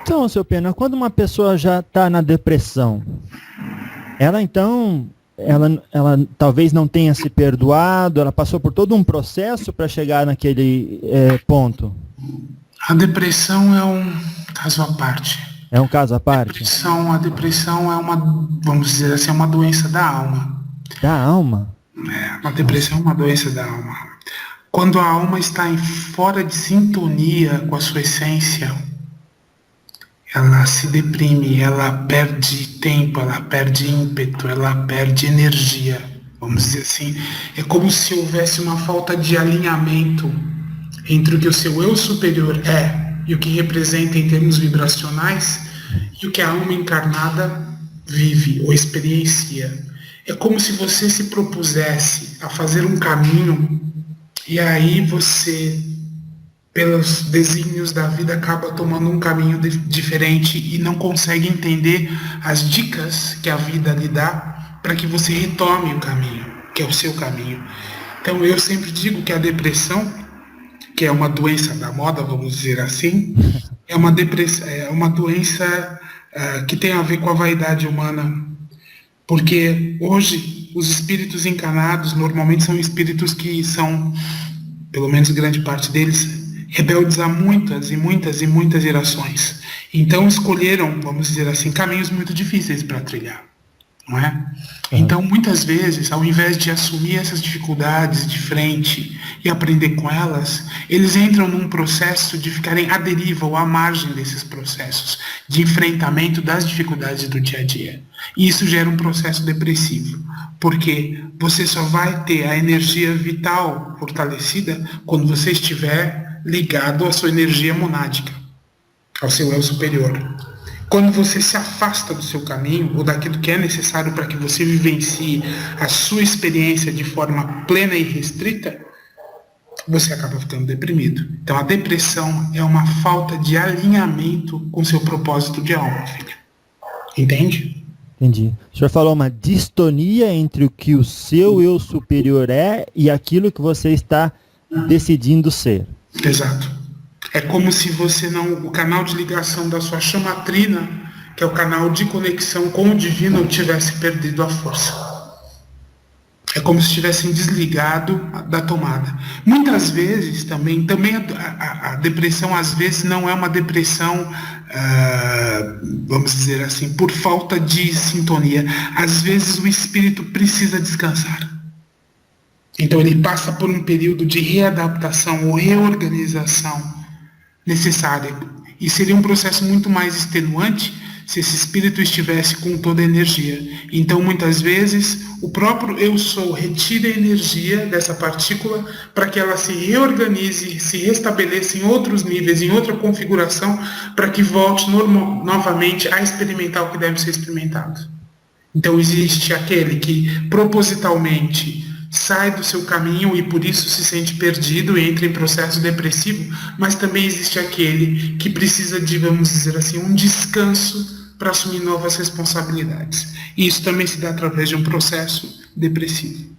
Então, seu Pena, quando uma pessoa já está na depressão, ela então, ela talvez não tenha se perdoado, ela passou por todo um processo para chegar naquele ponto. A depressão é um caso à parte. É um caso à parte? A depressão é uma, vamos dizer assim, é uma doença da alma. Da alma? A Nossa. depressão é uma doença da alma. Quando a alma está fora de sintonia com a sua essência, ela se deprime, ela perde tempo, ela perde ímpeto, ela perde energia, vamos dizer assim. É como se houvesse uma falta de alinhamento entre o que o seu eu superior é e o que representa em termos vibracionais e o que a alma encarnada vive ou experiencia. É como se você se propusesse a fazer um caminho e aí você, pelos desígnios da vida, acaba tomando um caminho diferente e não consegue entender as dicas que a vida lhe dá para que você retome o caminho, que é o seu caminho. Então eu sempre digo que a depressão, que é uma doença da moda, vamos dizer assim, é uma doença que tem a ver com a vaidade humana, porque hoje os espíritos encarnados normalmente são espíritos que são, pelo menos grande parte deles, rebeldes há muitas e muitas e muitas gerações. Então escolheram, vamos dizer assim, caminhos muito difíceis para trilhar, não é? Uhum. Então, muitas vezes, ao invés de assumir essas dificuldades de frente e aprender com elas, eles entram num processo de ficarem à deriva ou à margem desses processos de enfrentamento das dificuldades do dia a dia. E isso gera um processo depressivo, porque você só vai ter a energia vital fortalecida quando você estiver ligado à sua energia monádica, ao seu eu superior. Quando você se afasta do seu caminho ou daquilo que é necessário para que você vivencie a sua experiência de forma plena e restrita, você acaba ficando deprimido. Então a depressão é uma falta de alinhamento com seu propósito de alma, filha. Entende? Entendi. O senhor falou uma distonia entre o que o seu eu superior é e aquilo que você está decidindo ser. Exato. É como se você não, o canal de ligação da sua chamatrina, que é o canal de conexão com o divino, tivesse perdido a força. É como se tivessem desligado da tomada. Muitas vezes também a depressão às vezes não é uma depressão, vamos dizer assim, por falta de sintonia. Às vezes o espírito precisa descansar. Então ele passa por um período de readaptação ou reorganização necessária. E seria um processo muito mais extenuante se esse espírito estivesse com toda a energia. Então, muitas vezes, o próprio eu sou retira a energia dessa partícula para que ela se reorganize, se restabeleça em outros níveis, em outra configuração, para que volte novamente a experimentar o que deve ser experimentado. Então, existe aquele que propositalmente sai do seu caminho e por isso se sente perdido e entra em processo depressivo, mas também existe aquele que precisa de, vamos dizer assim, um descanso para assumir novas responsabilidades. E isso também se dá através de um processo depressivo.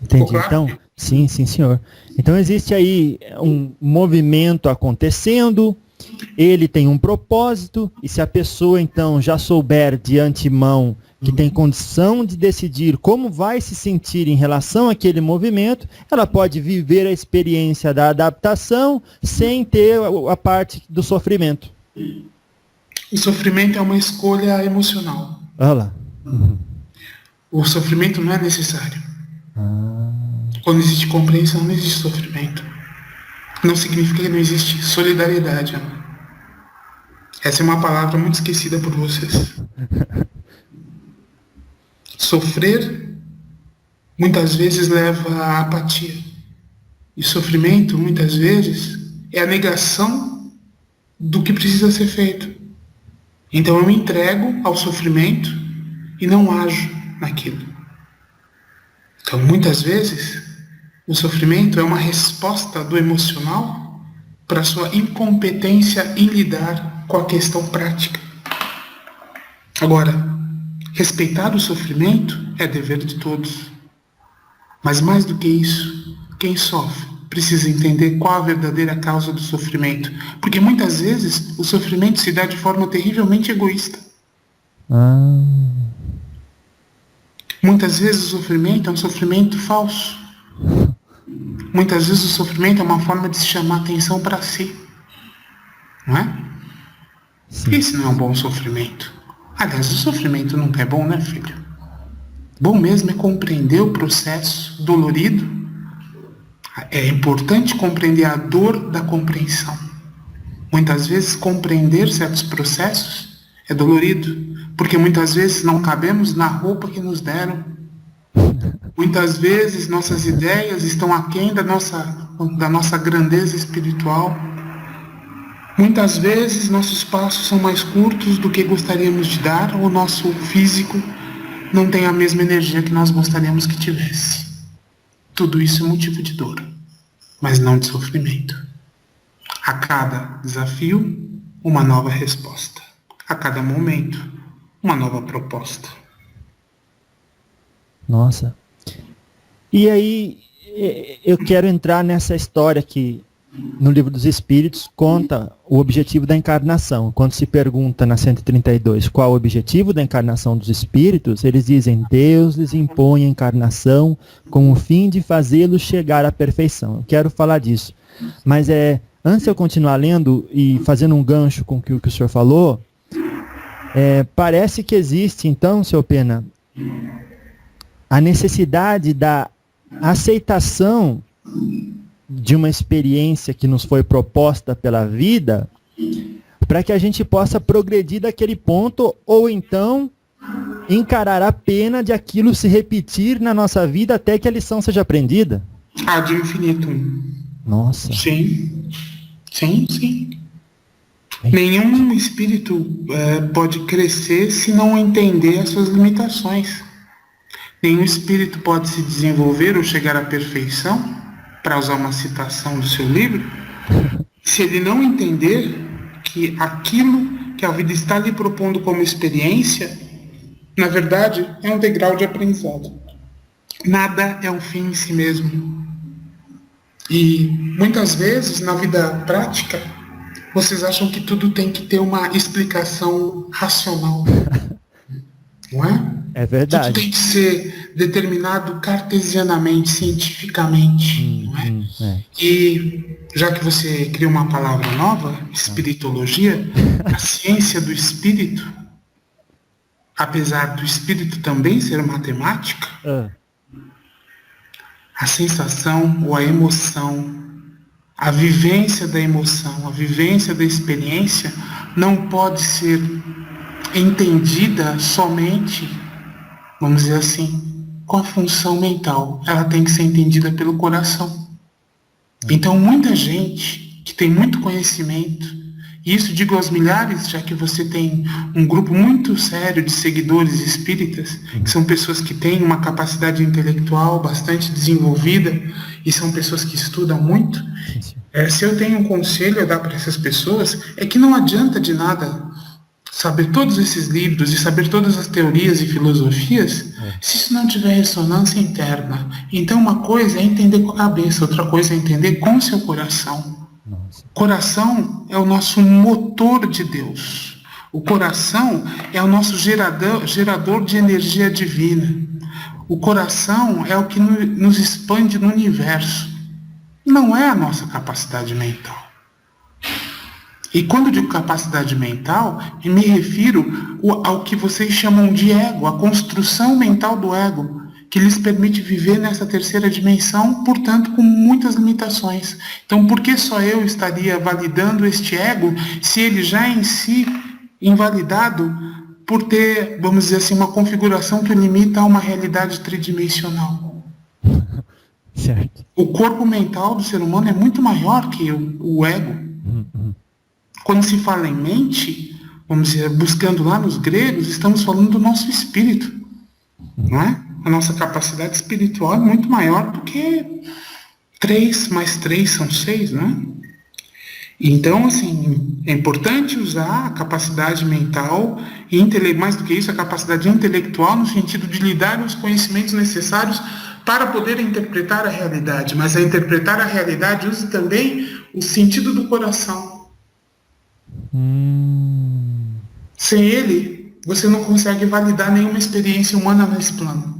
Ficou Entendi. claro? Então, sim, sim, senhor. Então existe aí um movimento acontecendo, ele tem um propósito, e se a pessoa então já souber de antemão que tem condição de decidir como vai se sentir em relação àquele movimento, ela pode viver a experiência da adaptação sem ter a parte do sofrimento. O sofrimento é uma escolha emocional. Olha lá. Uhum. O sofrimento não é necessário. Quando existe compreensão, não existe sofrimento. Não significa que não existe solidariedade. Essa é uma palavra muito esquecida por vocês. Sofrer muitas vezes leva à apatia. E sofrimento, muitas vezes, é a negação do que precisa ser feito. Então eu me entrego ao sofrimento e não ajo naquilo. Então, muitas vezes, o sofrimento é uma resposta do emocional para a sua incompetência em lidar com a questão prática. Agora, respeitar o sofrimento é dever de todos. Mas mais do que isso, quem sofre precisa entender qual a verdadeira causa do sofrimento. Porque muitas vezes o sofrimento se dá de forma terrivelmente egoísta. Muitas vezes o sofrimento é um sofrimento falso. Muitas vezes o sofrimento é uma forma de se chamar atenção para si. Não é? Sim. Esse não é um bom sofrimento. Aliás, o sofrimento nunca é bom, né, filho? Bom mesmo é compreender o processo dolorido. É importante compreender a dor da compreensão. Muitas vezes compreender certos processos é dolorido, porque muitas vezes não cabemos na roupa que nos deram. Muitas vezes nossas ideias estão aquém da nossa grandeza espiritual. Muitas vezes nossos passos são mais curtos do que gostaríamos de dar, ou nosso físico não tem a mesma energia que nós gostaríamos que tivesse. Tudo isso é motivo de dor, mas não de sofrimento. A cada desafio, uma nova resposta. A cada momento, uma nova proposta. Nossa. E aí, eu quero entrar nessa história que no Livro dos Espíritos conta o objetivo da encarnação. Quando se pergunta na 132 qual o objetivo da encarnação dos espíritos, eles dizem: Deus lhes impõe a encarnação com o fim de fazê-los chegar à perfeição. Eu quero falar disso. Mas antes de eu continuar lendo e fazendo um gancho com o que o senhor falou, parece que existe, então, Sr. Pena, a necessidade da aceitação de uma experiência que nos foi proposta pela vida, para que a gente possa progredir daquele ponto, ou então encarar a pena de aquilo se repetir na nossa vida até que a lição seja aprendida. Ad infinitum. Nossa. Sim. Nenhum espírito pode crescer se não entender as suas limitações. Nenhum espírito pode se desenvolver ou chegar à perfeição, para usar uma citação do seu livro, se ele não entender que aquilo que a vida está lhe propondo como experiência, na verdade, é um degrau de aprendizado. Nada é um fim em si mesmo. E muitas vezes, na vida prática, vocês acham que tudo tem que ter uma explicação racional. Não é? É verdade. Tudo tem que ser determinado cartesianamente, cientificamente. Não é? E já que você criou uma palavra nova, espiritologia, a ciência do espírito, apesar do espírito também ser matemática, a sensação ou a emoção, a vivência da emoção, a vivência da experiência não pode ser entendida somente, vamos dizer assim, com a função mental. Ela tem que ser entendida pelo coração. Então, muita gente que tem muito conhecimento, e isso digo aos milhares, já que você tem um grupo muito sério de seguidores espíritas, que são pessoas que têm uma capacidade intelectual bastante desenvolvida, e são pessoas que estudam muito. Se eu tenho um conselho a dar para essas pessoas, é que não adianta de nada saber todos esses livros e saber todas as teorias e filosofias, se isso não tiver ressonância interna. Então, uma coisa é entender com a cabeça, outra coisa é entender com o seu coração. Coração é o nosso motor de Deus. O coração é o nosso gerador de energia divina. O coração é o que nos expande no universo. Não é a nossa capacidade mental. E quando digo capacidade mental, eu me refiro ao que vocês chamam de ego, a construção mental do ego, que lhes permite viver nessa terceira dimensão, portanto, com muitas limitações. Então, por que só eu estaria validando este ego, se ele já em si, invalidado, por ter, vamos dizer assim, uma configuração que o limita a uma realidade tridimensional? Certo. O corpo mental do ser humano é muito maior que o ego. Quando se fala em mente, vamos dizer, buscando lá nos gregos, estamos falando do nosso espírito, não é? A nossa capacidade espiritual é muito maior do que 3 mais 3 são 6, não é? Então, assim, é importante usar a capacidade mental e mais do que isso, a capacidade intelectual no sentido de lhe dar os conhecimentos necessários para poder interpretar a realidade, mas a interpretar a realidade use também o sentido do coração. Sem ele, você não consegue validar nenhuma experiência humana nesse plano.